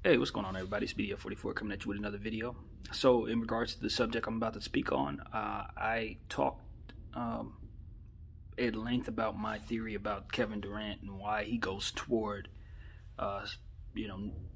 Hey, what's going on, everybody? It's BDF44 coming at you with another video. So, in regards to the subject I'm about to speak on, I talked at length about my theory about Kevin Durant and why he goes toward,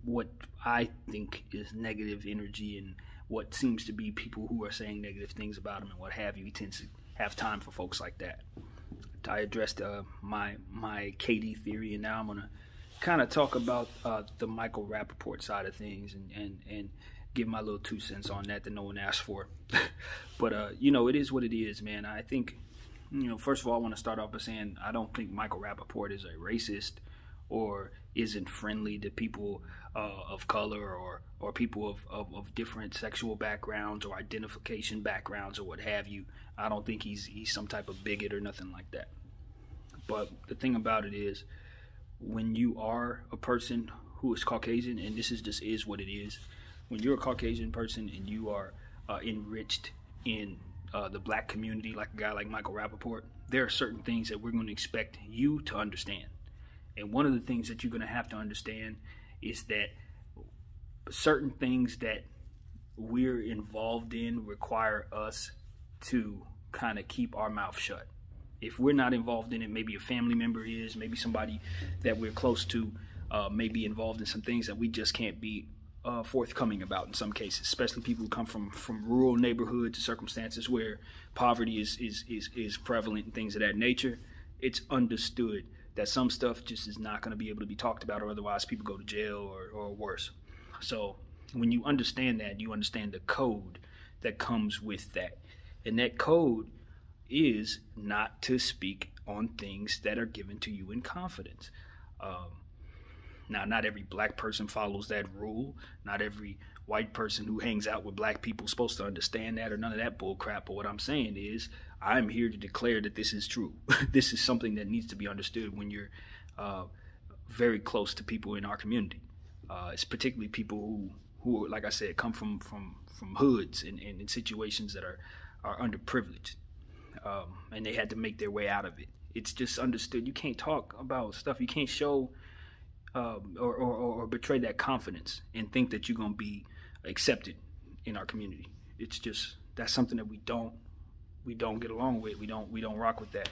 what I think is negative energy and what seems to be people who are saying negative things about him and what have you. He tends to have time for folks like that. I addressed my KD theory, and now I'm gonna kind of talk about the Michael Rappaport side of things and give my little 2 cents on that no one asked for. But it is what it is, man. I think, first of all, I want to start off by saying I don't think Michael Rappaport is a racist or isn't friendly to people of color or people of different sexual backgrounds or identification backgrounds or what have you. I don't think he's some type of bigot or nothing like that. But the thing about it is, when you are a person who is Caucasian, and this is what it is, when you're a Caucasian person and you are enriched in the black community, like a guy like Michael Rappaport, there are certain things that we're going to expect you to understand. And one of the things that you're going to have to understand is that certain things that we're involved in require us to kind of keep our mouth shut. If we're not involved in it, maybe a family member is, maybe somebody that we're close to may be involved in some things that we just can't be forthcoming about in some cases, especially people who come from rural neighborhoods, circumstances where poverty is prevalent and things of that nature. It's understood that some stuff just is not going to be able to be talked about, or otherwise people go to jail or worse. So when you understand that, you understand the code that comes with that. And that code is not to speak on things that are given to you in confidence. Now, not every black person follows that rule. Not every white person who hangs out with black people is supposed to understand that or none of that bull crap. But what I'm saying is, I'm here to declare that this is true. This is something that needs to be understood when you're very close to people in our community. It's particularly people who, like I said, come from hoods and in situations that are underprivileged. And they had to make their way out of it. It's just understood. You can't talk about stuff. You can't show or betray that confidence and think that you're going to be accepted in our community. It's just, that's something that we don't get along with. We don't rock with that.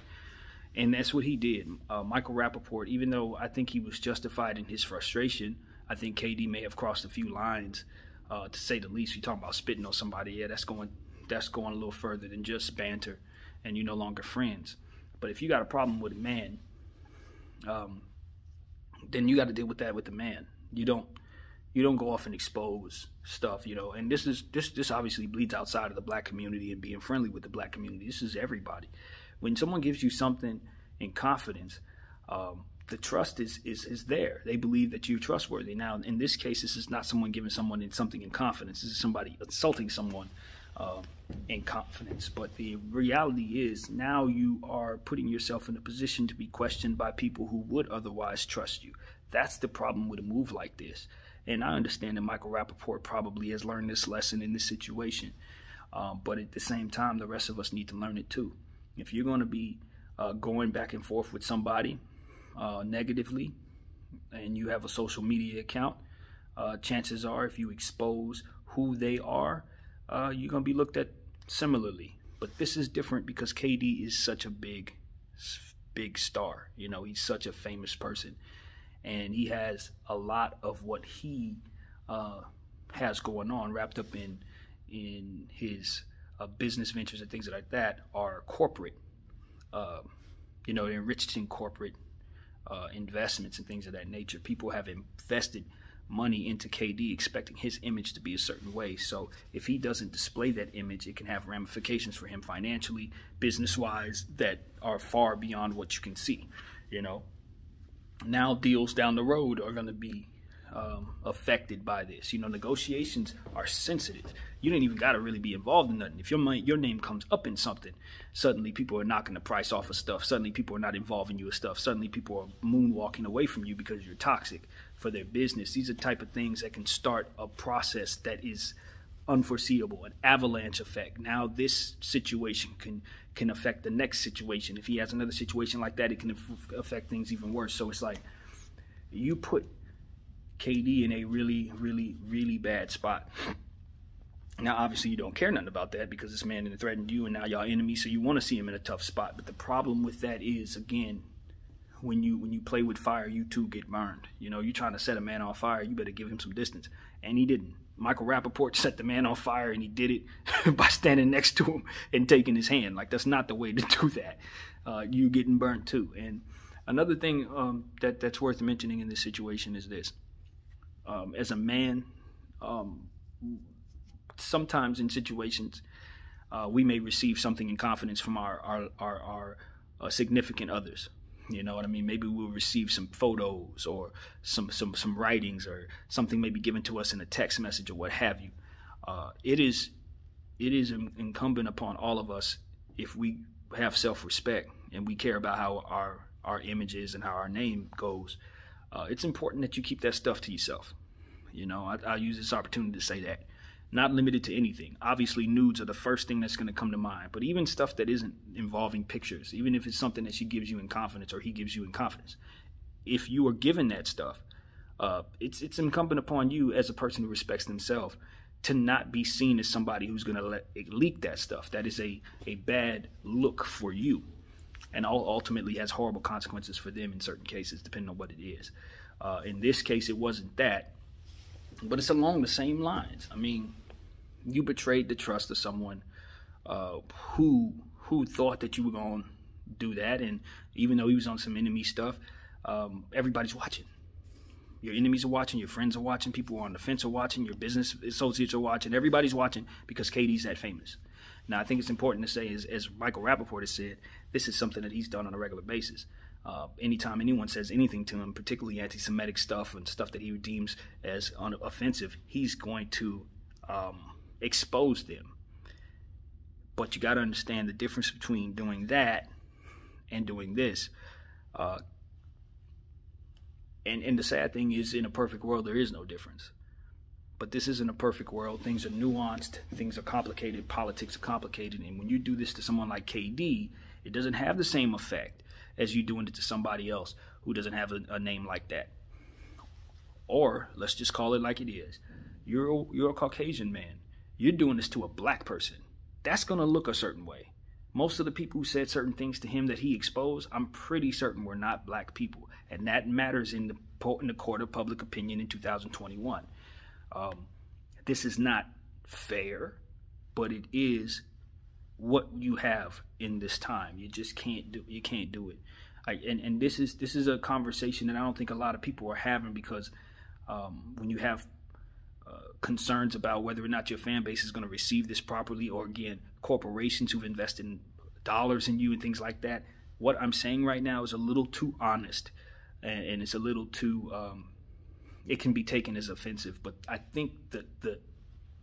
And that's what he did. Michael Rappaport, even though I think he was justified in his frustration, I think KD may have crossed a few lines, to say the least. You're talking about spitting on somebody. Yeah, that's going a little further than just banter, and you're no longer friends. But if you got a problem with a man, then you got to deal with that with the man. You don't go off and expose stuff, And this obviously bleeds outside of the black community and being friendly with the black community. This is everybody. When someone gives you something in confidence, the trust is there. They believe that you're trustworthy. Now, in this case, this is not someone giving someone something in confidence. This is somebody insulting someone in confidence. But the reality is, now you are putting yourself in a position to be questioned by people who would otherwise trust you. That's the problem with a move like this. And I understand that Michael Rappaport probably has learned this lesson in this situation. But at the same time, the rest of us need to learn it too. If you're going to be going back and forth with somebody negatively, and you have a social media account, chances are, if you expose who they are, you're going to be looked at similarly. But this is different because KD is such a big star. He's such a famous person, and he has a lot of what he has going on wrapped up in his business ventures and things like that are corporate. They're enriched in corporate investments and things of that nature. People have invested money into KD expecting his image to be a certain way. So if he doesn't display that image, it can have ramifications for him financially, business-wise, that are far beyond what you can see. Now deals down the road are going to be affected by this. Negotiations are sensitive. You don't even got to really be involved in nothing. If your name comes up in something, suddenly people are knocking the price off of stuff. Suddenly people are not involving you with stuff. Suddenly people are moonwalking away from you because you're toxic for their business. These are the type of things that can start a process that is unforeseeable, an avalanche effect. Now this situation can affect the next situation. If he has another situation like that, it can affect things even worse. So it's like, you put KD in a really, really, really bad spot. Now, obviously, you don't care nothing about that because this man threatened you and now y'all enemies, so you want to see him in a tough spot. But the problem with that is, again, when you play with fire, you too get burned. You know, you're trying to set a man on fire, you better give him some distance. And he didn't. Michael Rappaport set the man on fire, and he did it by standing next to him and taking his hand. Like, that's not the way to do that. You getting burnt too. And another thing that's worth mentioning in this situation is this. As a man, sometimes in situations, we may receive something in confidence from our significant others. You know what I mean? Maybe we'll receive some photos or some writings or something maybe given to us in a text message or what have you. It is incumbent upon all of us, if we have self-respect and we care about how our image is and how our name goes, it's important that you keep that stuff to yourself. You know, I'll use this opportunity to say that. Not limited to anything. Obviously, nudes are the first thing that's going to come to mind. But even stuff that isn't involving pictures, even if it's something that she gives you in confidence or he gives you in confidence, if you are given that stuff, it's incumbent upon you as a person who respects themselves to not be seen as somebody who's going to leak that stuff. That is a bad look for you, and ultimately has horrible consequences for them in certain cases, depending on what it is. In this case, it wasn't that, but it's along the same lines. I mean, you betrayed the trust of someone who thought that you were going to do that. And even though he was on some enemy stuff, everybody's watching. Your enemies are watching. Your friends are watching. People on the fence are watching. Your business associates are watching. Everybody's watching because KD's that famous. Now, I think it's important to say, as Michael Rappaport has said, this is something that he's done on a regular basis. Anytime anyone says anything to him, particularly anti-Semitic stuff and stuff that he deems as offensive, he's going to expose them. But you got to understand the difference between doing that and doing this. And the sad thing is, in a perfect world, there is no difference. But this isn't a perfect world. Things are nuanced. Things are complicated. Politics are complicated. And when you do this to someone like KD, it doesn't have the same effect as you doing it to somebody else who doesn't have a name like that. Or let's just call it like it is. You're a Caucasian man. You're doing this to a black person. That's going to look a certain way. Most of the people who said certain things to him that he exposed, I'm pretty certain were not black people. And that matters in the court of public opinion in 2021. This is not fair, but it is what you have in this time. You just can't do it. And this is a conversation that I don't think a lot of people are having, because when you have concerns about whether or not your fan base is going to receive this properly, or again, corporations who've invested dollars in you and things like that, what I'm saying right now is a little too honest, and it's a little too it can be taken as offensive. But I think that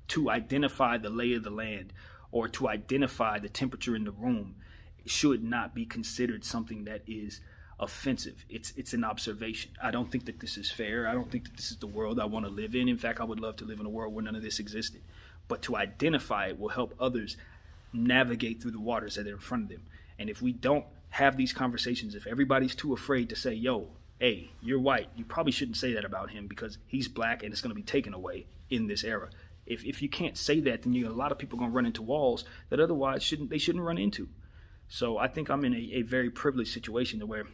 to identify the lay of the land, or to identify the temperature in the room, should not be considered something that is offensive. It's an observation. I don't think that this is fair. I don't think that this is the world I want to live in. In fact, I would love to live in a world where none of this existed. But to identify it will help others navigate through the waters that are in front of them. And if we don't have these conversations, if everybody's too afraid to say, yo, hey, you're white, you probably shouldn't say that about him because he's black and it's going to be taken away in this era. If you can't say that, then a lot of people are going to run into walls that otherwise shouldn't run into. So I think I'm in a very privileged situation to where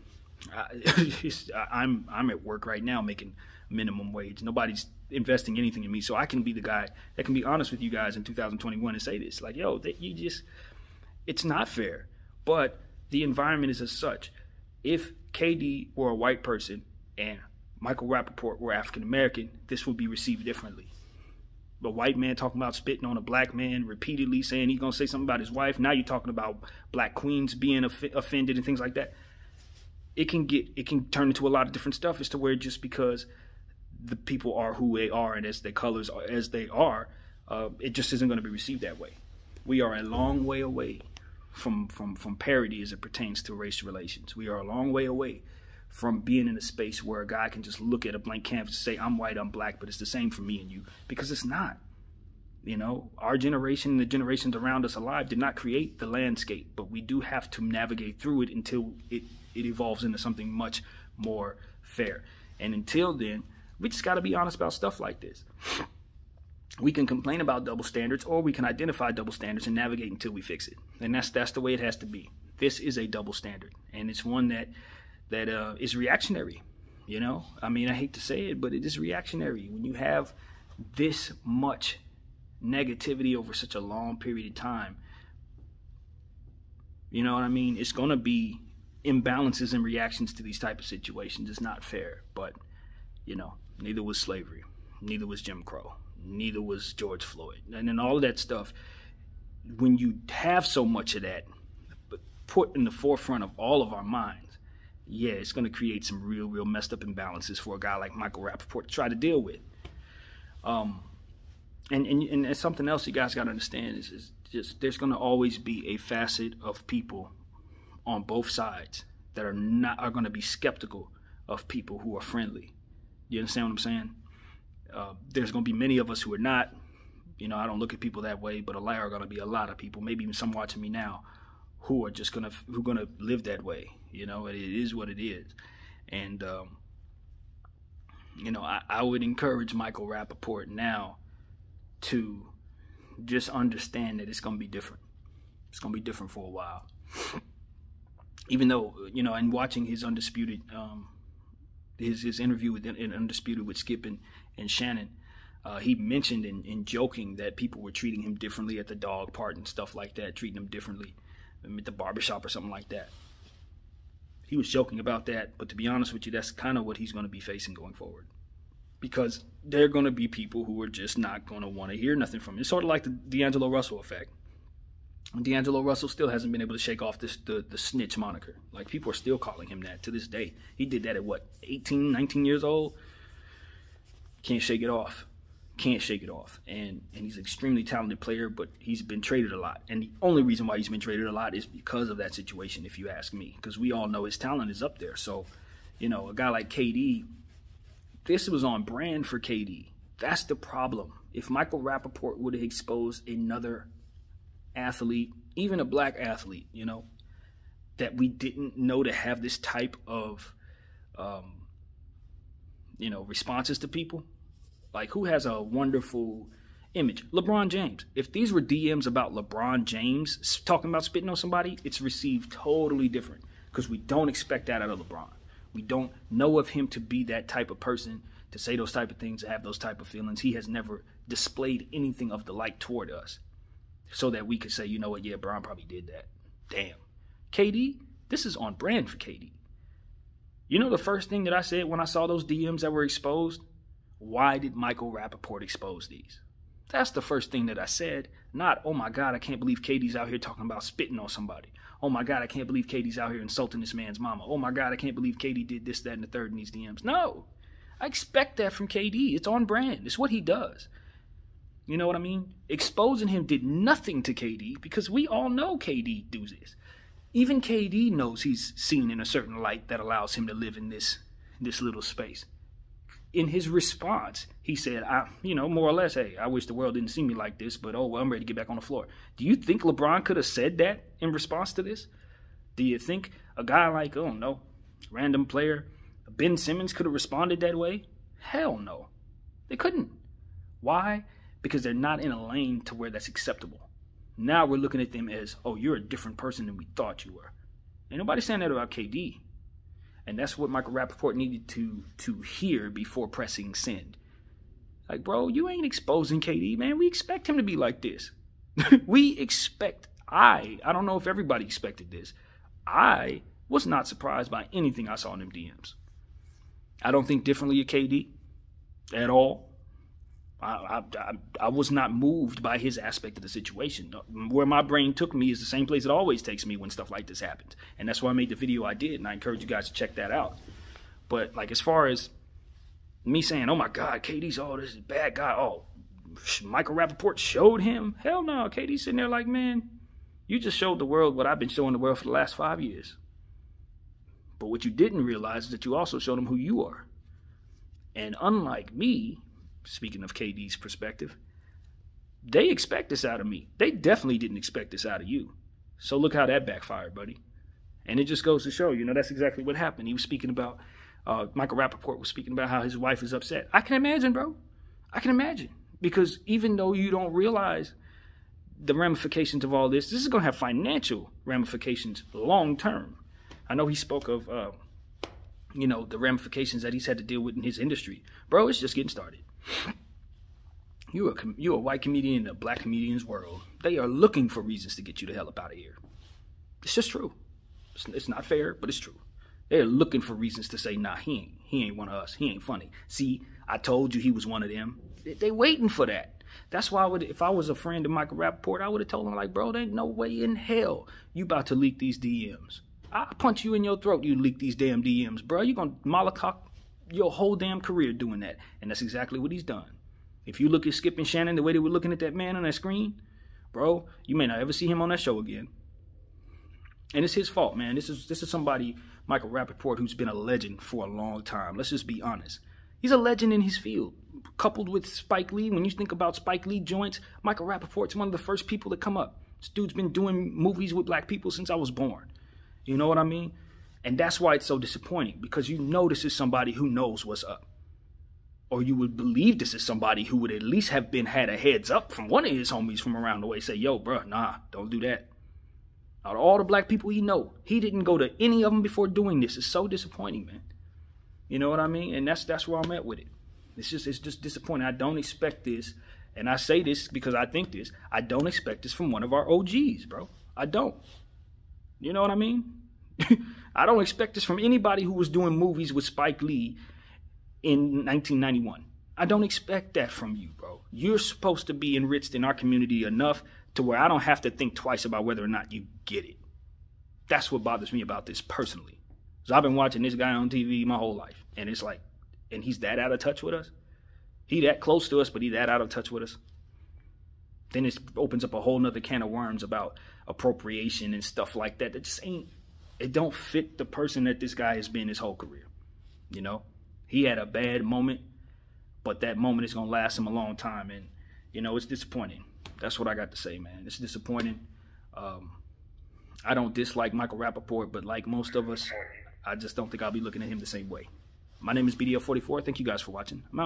I'm at work right now making minimum wage. Nobody's investing anything in me, so I can be the guy that can be honest with you guys in 2021 and say this, like, yo, it's not fair. But the environment is as such. If KD were a white person and Michael Rappaport were African American, this would be received differently. A white man talking about spitting on a black man repeatedly, saying he's going to say something about his wife. Now you're talking about black queens being offended and things like that. It can turn into a lot of different stuff, as to where just because the people are who they are and as their colors are as they are, it just isn't going to be received that way. We are a long way away from parity as it pertains to race relations. We are a long way away from being in a space where a guy can just look at a blank canvas and say, I'm white, I'm black, but it's the same for me and you, because it's not. You know, our generation and the generations around us alive did not create the landscape, but we do have to navigate through it until it evolves into something much more fair. And until then, We just got to be honest about stuff like this. We can complain about double standards, or we can identify double standards and navigate until we fix it. And that's the way it has to be. This is a double standard, and it's one that is reactionary. You know, I mean, I hate to say it, but it is reactionary. When you have this much negativity over such a long period of time, you know what I mean? It's going to be imbalances and reactions to these type of situations. It's not fair, but, you know, neither was slavery, neither was Jim Crow, neither was George Floyd. And then all of that stuff, when you have so much of that put in the forefront of all of our minds, yeah, it's going to create some real messed up imbalances for a guy like Michael Rappaport to try to deal with. And that's something else you guys got to understand is just there's going to always be a facet of people on both sides that are going to be skeptical of people who are friendly. You understand what I'm saying? There's going to be many of us who are not. You know, I don't look at people that way, but there are going to be a lot of people, maybe even some watching me now, who are just gonna live that way. You know, it is what it is. And you know, I would encourage Michael Rappaport now to just understand that it's gonna be different. It's gonna be different for a while. Even though, you know, and watching his Undisputed, his interview with Undisputed with Skip and Shannon, he mentioned in joking that people were treating him differently at the dog park and stuff like that, treating him differently at the barbershop or something like that. He was joking about that, but to be honest with you, that's kind of what he's going to be facing going forward. Because there are going to be people who are just not going to want to hear nothing from him. It's sort of like the D'Angelo Russell effect. D'Angelo Russell still hasn't been able to shake off the snitch moniker. Like, people are still calling him that to this day. He did that at, what, 18, 19 years old? Can't shake it off. Can't shake it off. And he's an extremely talented player, but he's been traded a lot. And the only reason why he's been traded a lot is because of that situation, if you ask me. Because we all know his talent is up there. So, you know, a guy like KD, this was on brand for KD. That's the problem. If Michael Rappaport would have exposed another athlete, even a black athlete, you know, that we didn't know to have this type of, you know, responses to people. Like, who has a wonderful image? LeBron James. If these were DMs about LeBron James talking about spitting on somebody, it's received totally different because we don't expect that out of LeBron. We don't know of him to be that type of person, to say those type of things, to have those type of feelings. He has never displayed anything of the like toward us so that we could say, you know what, yeah, Bron probably did that. Damn. KD, this is on brand for KD. You know the first thing that I said when I saw those DMs that were exposed? Why did Michael Rappaport expose these? That's the first thing that I said. Not, oh my God, I can't believe KD's out here talking about spitting on somebody. Oh my God, I can't believe KD's out here insulting this man's mama. Oh my God, I can't believe KD did this, that, and the third in these DMs. No, I expect that from KD. It's on brand. It's what he does. You know what I mean? Exposing him did nothing to KD because we all know KD does this. Even KD knows he's seen in a certain light that allows him to live in this little space. In his response, he said, you know, more or less, hey, I wish the world didn't see me like this, but oh, well, I'm ready to get back on the floor. Do you think LeBron could have said that in response to this? Do you think a guy like, oh no, random player, Ben Simmons could have responded that way? Hell no. They couldn't. Why? Because they're not in a lane to where that's acceptable. Now we're looking at them as, oh, you're a different person than we thought you were. Ain't nobody saying that about KD. And that's what Michael Rappaport needed to hear before pressing send. Like, bro, you ain't exposing KD, man. We expect him to be like this. I don't know if everybody expected this. I was not surprised by anything I saw in them DMs. I don't think differently of KD at all. I was not moved by his aspect of the situation. Where my brain took me is the same place it always takes me when stuff like this happens. And that's why I made the video I did, and I encourage you guys to check that out. But, like, as far as me saying, oh, my God, KD's, oh, this is a bad guy. Oh, Michael Rappaport showed him. Hell no. KD's sitting there like, man, you just showed the world what I've been showing the world for the last 5 years. But what you didn't realize is that you also showed them who you are. And unlike me, speaking of KD's perspective, they expect this out of me. They definitely didn't expect this out of you. So look how that backfired, buddy. And it just goes to show, you know, that's exactly what happened. He was speaking about Michael Rappaport was speaking about how his wife is upset. I can imagine, bro. I can imagine. Because even though you don't realize the ramifications of all this is going to have financial ramifications long term. I know he spoke of, you know, the ramifications that he's had to deal with in his industry. Bro, it's just getting started. You're a white comedian in a black comedian's world. They are looking for reasons to get you the hell up out of here. It's just true. It's not fair, but it's true. They're looking for reasons to say, nah, he ain't one of us. He ain't funny. See, I told you he was one of them. They waiting for that. That's why if I was a friend of Michael Rappaport, I would have told him, like, bro, there ain't no way in hell you about to leak these DMs. I'll punch you in your throat, you leak these damn DMs, bro. You're going to mollycock your whole damn career doing that. And that's exactly what he's done. If you look at Skip and Shannon the way they were looking at that man on that screen, bro, you may not ever see him on that show again. And it's his fault, man. This is somebody, Michael Rappaport, who's been a legend for a long time. Let's just be honest. He's a legend in his field. Coupled with Spike Lee, when you think about Spike Lee joints, Michael Rappaport's one of the first people to come up. This dude's been doing movies with black people since I was born. You know what I mean? And that's why it's so disappointing, because you know this is somebody who knows what's up. Or you would believe this is somebody who would at least have had a heads up from one of his homies from around the way. Say, yo, bro, nah, don't do that. Out of all the black people he know, he didn't go to any of them before doing this. It's so disappointing, man. You know what I mean? And that's where I'm at with it. It's just disappointing. I don't expect this, and I say this because I think this. I don't expect this from one of our OGs, bro. I don't. You know what I mean? I don't expect this from anybody who was doing movies with Spike Lee in 1991. I don't expect that from you, bro. You're supposed to be enriched in our community enough to where I don't have to think twice about whether or not you get it. That's what bothers me about this personally. Because I've been watching this guy on TV my whole life, and it's like, and he's that out of touch with us. He that close to us, but he that out of touch with us. Then it opens up a whole nother can of worms about appropriation and stuff like that. That just ain't, it don't fit the person that this guy has been his whole career. You know? He had a bad moment, but that moment is going to last him a long time. And, you know, it's disappointing. That's what I got to say, man. It's disappointing. I don't dislike Michael Rappaport, but like most of us, I just don't think I'll be looking at him the same way. My name is BDL44. Thank you guys for watching. I'm out.